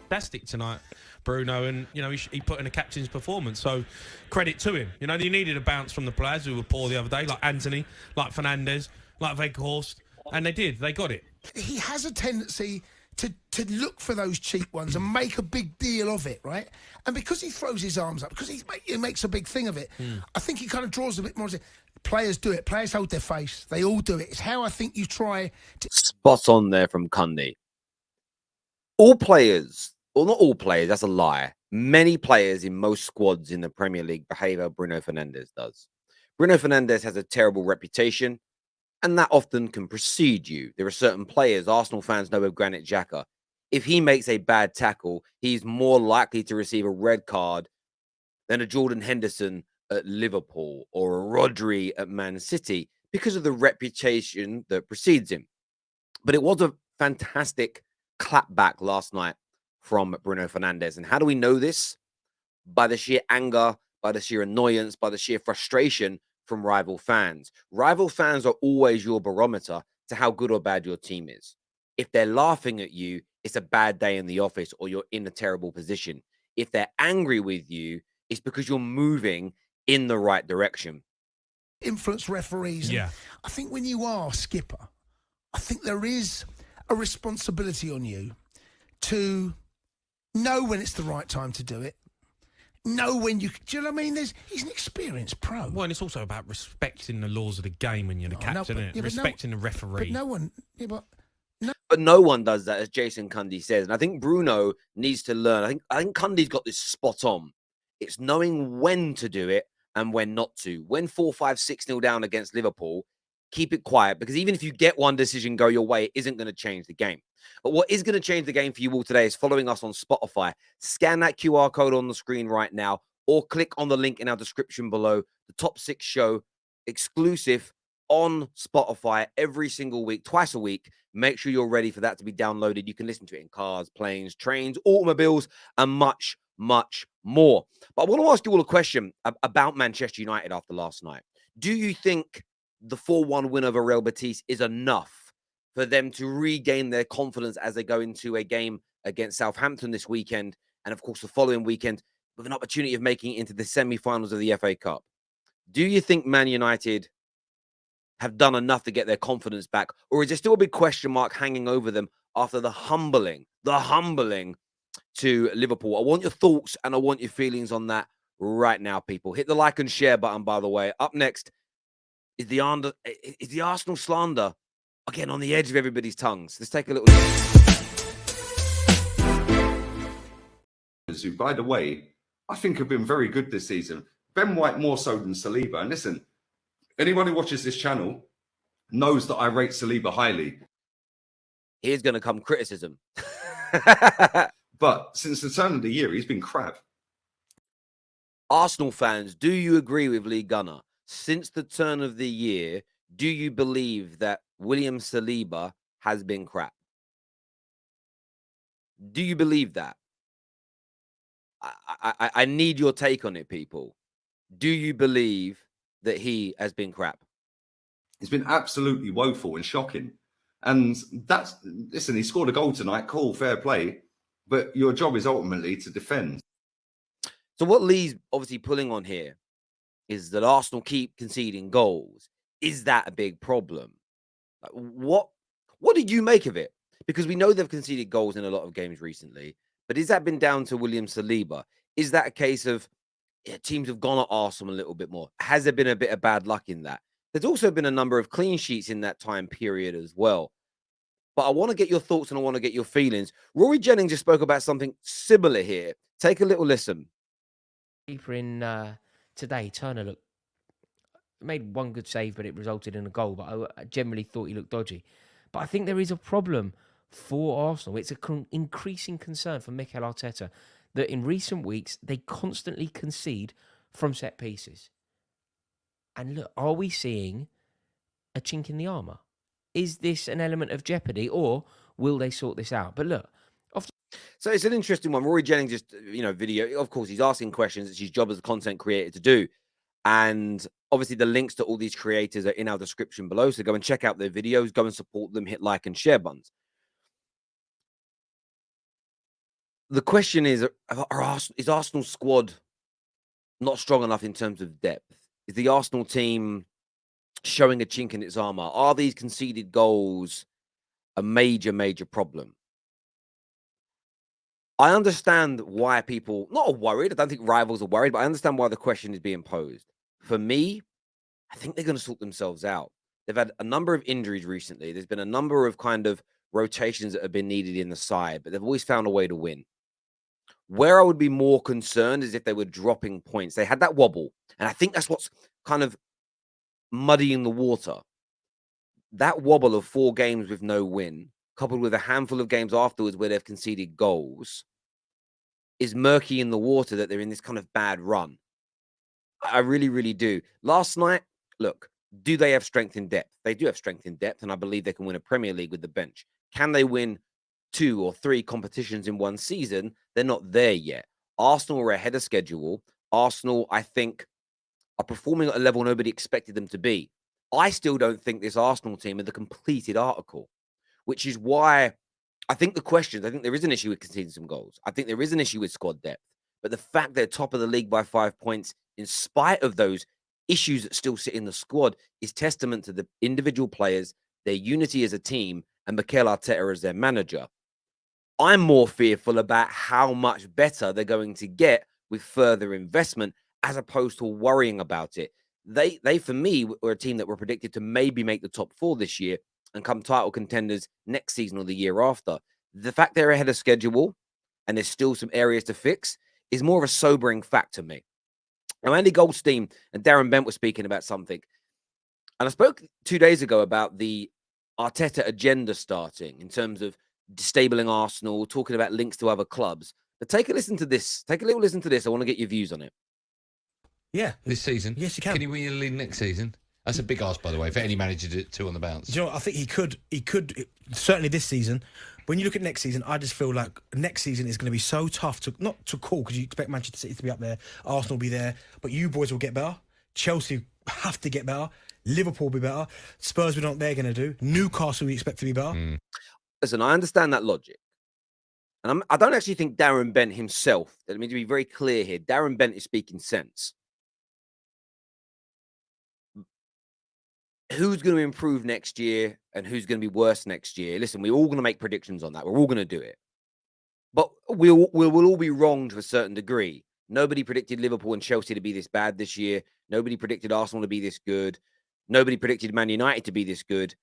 fantastic tonight, Bruno, and he put in a captain's performance. So credit to him. They needed a bounce from the players who were poor the other day, like Anthony, like Fernandes, like Weghorst, and they did. They got it. He has a tendency to look for those cheap ones and make a big deal of it, right? And because he throws his arms up, because he makes a big thing of it, I think he kind of draws a bit more. Players do it. Players hold their face. They all do it. It's how I think you try to... Spot on there from Cundy. All players, well, not all players, that's a lie. Many players in most squads in the Premier League behave how Bruno Fernandes does. Bruno Fernandes has a terrible reputation, and that often can precede you. There are certain players, Arsenal fans know of Granit Xhaka. If he makes a bad tackle, he's more likely to receive a red card than a Jordan Henderson at Liverpool or a Rodri at Man City because of the reputation that precedes him. But it was a fantastic clapback last night from Bruno Fernandes. And how do we know this? By the sheer anger, by the sheer annoyance, by the sheer frustration from rival fans. Rival fans are always your barometer to how good or bad your team is. If they're laughing at you, it's a bad day in the office or you're in a terrible position. If they're angry with you, it's because you're moving in the right direction. Influence referees. Yeah. I think when you are skipper, I think there is a responsibility on you to know when it's the right time to do it. Know when you... Do you know what I mean? He's an experienced pro. Well, and it's also about respecting the laws of the game when you're the captain, isn't it? Respecting the referee. But no one... Yeah, but no one does that, as Jason Cundy says. And I think Bruno needs to learn. I think Cundy's got this spot on. It's knowing when to do it and when not to. When 4-5-6-0 down against Liverpool, keep it quiet, because even if you get one decision go your way, it isn't going to change the game. But what is going to change the game for you all today is following us on Spotify. Scan that QR code on the screen right now, or click on the link in our description below. The Top 6 show, exclusive on Spotify every single week, twice a week. Make sure you're ready for that to be downloaded. You can listen to it in cars, planes, trains, automobiles, and much, much more. But I want to ask you all a question about Manchester United after last night. Do you think the 4-1 win over Real Betis is enough for them to regain their confidence as they go into a game against Southampton this weekend, and of course the following weekend, with an opportunity of making it into the semi-finals of the FA Cup? Do you think Man United have done enough to get their confidence back, or is there still a big question mark hanging over them after the humbling to Liverpool? I want your thoughts and I want your feelings on that right now, people. Hit the like and share button, by the way. Up next is the Arsenal slander again on the edge of everybody's tongues. Let's take a little look. Who, by the way, I think have been very good this season. Ben White more so than Saliba. And listen, anyone who watches this channel knows that I rate Saliba highly. Here's going to come criticism. But since the turn of the year, he's been crap. Arsenal fans, do you agree with Lee Gunner? Since the turn of the year, do you believe that William Saliba has been crap? Do you believe that? I need your take on it, people. Do you believe that he has been crap? He's been absolutely woeful and shocking. And listen, he scored a goal tonight. Cool, fair play. But your job is ultimately to defend. So what Lee's obviously pulling on here is that Arsenal keep conceding goals. Is that a big problem? What did you make of it? Because we know they've conceded goals in a lot of games recently, but has that been down to William Saliba? Is that a case of teams have gone at Arsenal a little bit more? Has there been a bit of bad luck in that? There's also been a number of clean sheets in that time period as well. But I want to get your thoughts and I want to get your feelings. Rory Jenning just spoke about something similar here. Take a little listen. Keeper in today, Turner made one good save, but it resulted in a goal. But I generally thought he looked dodgy. But I think there is a problem for Arsenal. It's an increasing concern for Mikel Arteta that in recent weeks they constantly concede from set pieces. And look, are we seeing a chink in the armour? Is this an element of jeopardy, or will they sort this out? But look, so it's an interesting one. Rory Jenning just, video. Of course, he's asking questions. It's his job as a content creator to do. And obviously, the links to all these creators are in our description below. So go and check out their videos, go and support them, hit like and share buttons. The question is, is Arsenal's squad not strong enough in terms of depth? Is the Arsenal team showing a chink in its armor? Are these conceded goals a major, major problem? I understand why people not are worried. I don't think rivals are worried, but I understand why the question is being posed. For me, I think they're going to sort themselves out. They've had a number of injuries recently. There's been a number of kind of rotations that have been needed in the side, but they've always found a way to win. Where I would be more concerned is if they were dropping points. They had that wobble, and I think that's what's kind of muddying the water. That wobble of 4 games with no win, coupled with a handful of games afterwards where they've conceded goals, is murky in the water that they're in this kind of bad run. I really, really do. Last night, look, do they have strength in depth? They do have strength in depth, and I believe they can win a Premier League with the bench. Can they win 2 or 3 competitions in one season? They're not there yet. Arsenal are ahead of schedule. Arsenal, I think, are performing at a level nobody expected them to be. I still don't think this Arsenal team are the completed article, which is why I think I think there is an issue with conceding some goals. I think there is an issue with squad depth. But the fact they're top of the league by 5 points, in spite of those issues that still sit in the squad, is testament to the individual players, their unity as a team, and Mikel Arteta as their manager. I'm more fearful about how much better they're going to get with further investment, as opposed to worrying about it. They for me, were a team that were predicted to maybe make the top 4 this year and come title contenders next season or the year after. The fact they're ahead of schedule and there's still some areas to fix is more of a sobering fact to me. Now, Andy Goldstein and Darren Bent were speaking about something. And I spoke 2 days ago about the Arteta agenda starting in terms of disabling Arsenal, talking about links to other clubs. But take a listen to this. Take a little listen to this. I want to get your views on it. Yeah. This season? Yes, you can. Can he win the league next season? That's a big ask, by the way, for any manager to do 2 on the bounce. Do you know what? I think he could, certainly this season. When you look at next season, I just feel like next season is going to be so tough not to call, because you expect Manchester City to be up there, Arsenal will be there, but you boys will get better. Chelsea have to get better. Liverpool will be better. Spurs, we don't know what they're going to do. Newcastle, we expect to be better. Listen, I understand that logic. And I don't actually think Darren Bent himself, let me be very clear here, Darren Bent is speaking sense. Who's going to improve next year and who's going to be worse next year? Listen, we're all going to make predictions on that. We're all going to do it. But we'll all be wrong to a certain degree. Nobody predicted Liverpool and Chelsea to be this bad this year. Nobody predicted Arsenal to be this good. Nobody predicted Man United to be this good.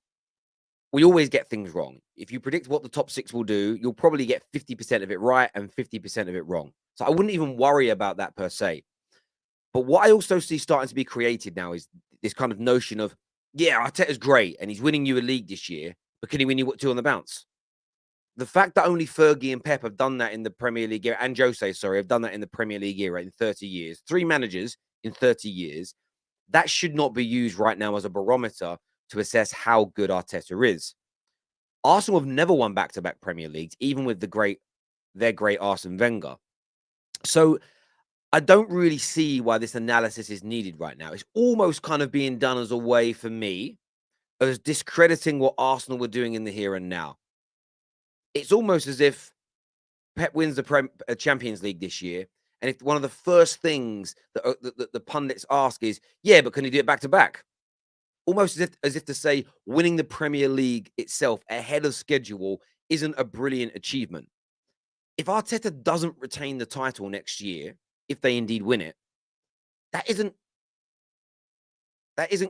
We always get things wrong. If you predict what the top 6 will do, you'll probably get 50% of it right and 50% of it wrong. So I wouldn't even worry about that per se. But what I also see starting to be created now is this kind of notion of, yeah, Arteta's great and he's winning you a league this year, but can he win you 2 on the bounce? The fact that only Fergie and Pep have done that in the Premier League era, and Jose, have done that in the Premier League era in 30 years, 3 managers in 30 years, that should not be used right now as a barometer to assess how good Arteta is. Arsenal have never won back-to-back Premier Leagues, even with their great Arsene Wenger. So I don't really see why this analysis is needed right now. It's almost kind of being done as a way for me as discrediting what Arsenal were doing in the here and now. It's almost as if Pep wins the Champions League this year, and if one of the first things that the pundits ask is, yeah, but can he do it back-to-back? Almost as if to say winning the Premier League itself ahead of schedule isn't a brilliant achievement. If Arteta doesn't retain the title next year, if they indeed win it, that isn't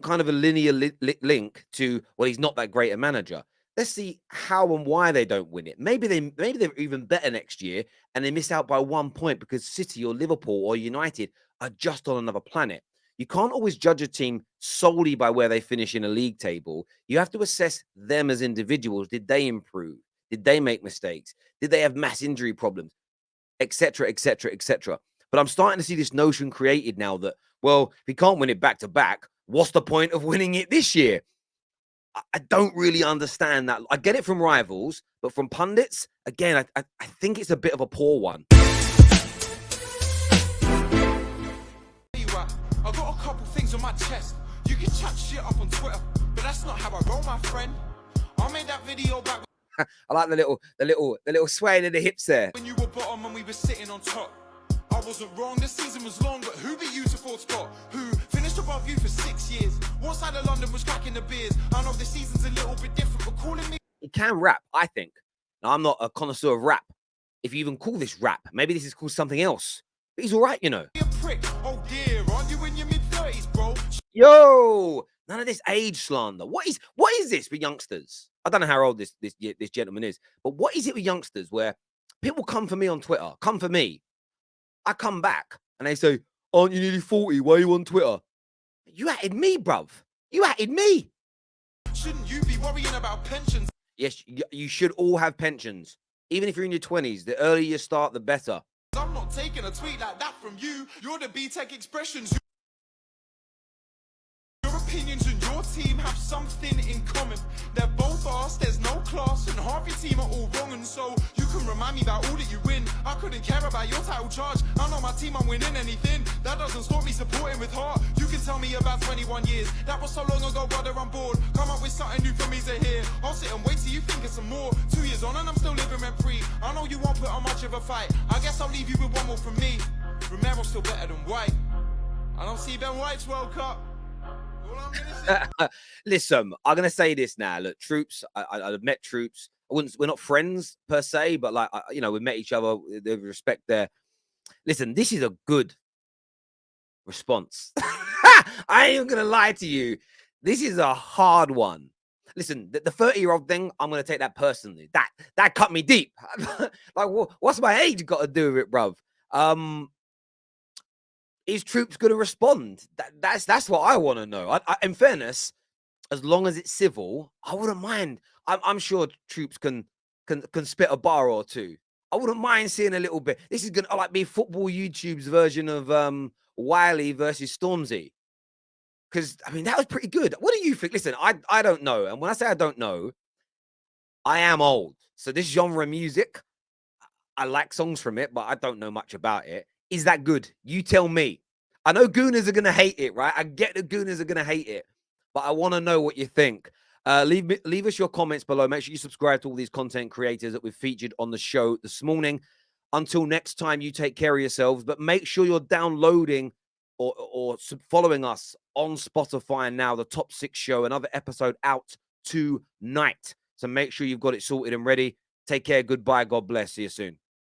kind of a linear link to, well, he's not that great a manager. Let's see how and why they don't win it. Maybe they're even better next year and they miss out by 1 point because City or Liverpool or United are just on another planet. You can't always judge a team solely by where they finish in a league table. You have to assess them as individuals. Did they improve? Did they make mistakes? Did they have mass injury problems? Etc., etc., etc. But I'm starting to see this notion created now that, well, if he can't win it back-to-back, what's the point of winning it this year? I don't really understand that. I get it from rivals, but from pundits, again, I think it's a bit of a poor one. I got a couple things on my chest. You can chat shit up on Twitter, but that's not how I roll, my friend. I made that video back. I like the little swaying of the hips there. When you were bottom and we were sitting on top. I wasn't wrong, the season was long, but who beat you to fourth spot? Who finished above you for 6 years? What side of London was cracking the beers? I know the season's a little bit different, but calling me... He can rap, I think. Now, I'm not a connoisseur of rap. If you even call this rap, maybe this is called something else. But he's all right, you know. a prick. Oh dear, aren't you in your mid-30s, bro? Yo, none of this age slander. What is this with youngsters? I don't know how old this gentleman is, but what is it with youngsters where people come for me on Twitter, come for me. I come back and they say, aren't you nearly 40? Why are you on Twitter? You atted me, bruv. You atted me. Shouldn't you be worrying about pensions? Yes, you should all have pensions. Even if you're in your 20s, the earlier you start, the better. I'm not taking a tweet like that from you. You're the B-Tech expressions. Your opinions and your team have something in common. They're both arse, there's no class, and half your team are all wrong. And so you can remind me about all that you win. I couldn't care about your title charge. I know my team, I'm winning anything. That doesn't stop me supporting with heart. You can tell me about 21 years. That was so long ago, brother, I'm bored. Come up with something new for me to hear. I'll sit and wait till you think of some more. 2 years on and I'm still living rent free. I know you won't put on much of a fight. I guess I'll leave you with one more from me. Romero's still better than White. I don't see Ben White's World Cup. Listen, I'm gonna say this now. Look, Troopz, I've met Troopz. We're not friends per se, but like we met each other. There's respect there. Listen, this is a good response. I ain't even gonna lie to you. This is a hard one. Listen, the 30-year-old thing, I'm gonna take that personally. That cut me deep. Like, what's my age got to do with it, bruv? Is Troopz going to respond? That's what I want to know. In fairness, as long as it's civil, I wouldn't mind. I'm sure Troopz can spit a bar or two. I wouldn't mind seeing a little bit. This is going to be football YouTube's version of Wiley versus Stormzy. Because, I mean, that was pretty good. What do you think? Listen, I don't know. And when I say I don't know, I am old. So this genre of music, I like songs from it, but I don't know much about it. Is that good? You tell me. I know Gooners are going to hate it, right? I get the Gooners are going to hate it, but I want to know what you think. Leave us your comments below. Make sure you subscribe to all these content creators that we've featured on the show this morning. Until next time, you take care of yourselves, but make sure you're downloading or following us on Spotify now, the Top 6 show, another episode out tonight. So make sure you've got it sorted and ready. Take care. Goodbye. God bless. See you soon.